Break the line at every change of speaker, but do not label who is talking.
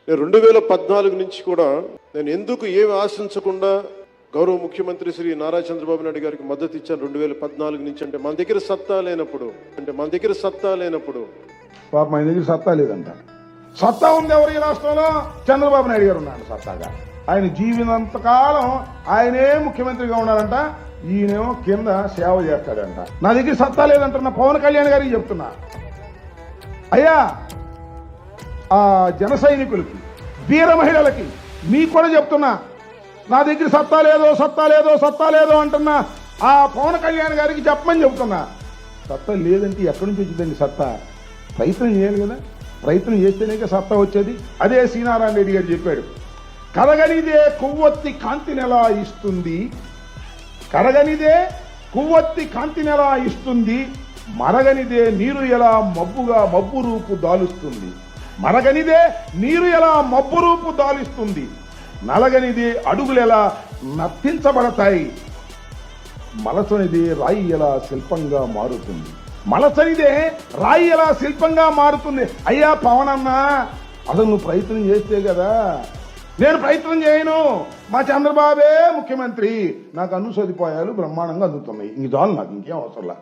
నేను 2014 నుంచి కూడా నేను ఎందుకు ఏమి ఆశించకుండా గౌరవ ముఖ్యమంత్రి శ్రీ నారా చంద్రబాబు నాయుడు గారికి మద్దతు ఇచ్చాను 2014 నుంచి. అంటే మన దగ్గర సత్తా లేనప్పుడు
పాప మన దగ్గర సత్తా లేదంట. సత్తా ఉంది ఎవరు ఈ రాష్ట్రంలో? చంద్రబాబు నాయుడు గారు ఉన్నాడు సత్తాగా. ఆయన జీవినంతకాలం ఆయనే ముఖ్యమంత్రిగా ఉన్నారంట, ఈయనేమో కింద సేవ చేస్తాడంట. నా దగ్గర సత్తా లేదంటున్నా పవన్ కళ్యాణ్ గారికి చెప్తున్నా. అయ్యా, ఆ జన సైనికులకి, వీర మహిళలకి మీకు కూడా చెప్తున్నా, నా దగ్గర సత్తా లేదో అంటున్నా ఆ పవన్ కళ్యాణ్ గారికి చెప్పమని చెప్తున్నా. సత్తా లేదంటే ఎక్కడి నుంచి వచ్చిందండి సత్తా? ప్రయత్నం చేయాలి కదా, ప్రయత్నం చేస్తేనే సత్తా వచ్చేది. అదే శ్రీనారాయణ రెడ్డి గారు చెప్పాడు, కరగనిదే కొవ్వొత్తి కాంతినెలా ఇస్తుంది, కరగనిదే కొవ్వొత్తి కాంతినెలా ఇస్తుంది, మరగనిదే నీరు ఎలా మబ్బు రూపు దాలుస్తుంది, మరగనిదే నీరు ఎలా మబ్బు రూపు దాలుస్తుంది, నలగనిదే అడుగులెలా నర్తించబడతాయి, మలసనిదే రాయి ఎలా శిల్పంగా మారుతుంది, మలసనిదే రాయి ఎలా శిల్పంగా మారుతుంది. అయ్యా పవన్ అన్నా, అసలు నువ్వు ప్రయత్నం చేస్తే కదా. నేను ప్రయత్నం చేయను, మా చంద్రబాబే ముఖ్యమంత్రి, నాకు అన్ని సదుపాయాలు బ్రహ్మాండంగా అందుతున్నాయి, ఇంక చాలు, నాకు ఇంకేం అవసరంలా.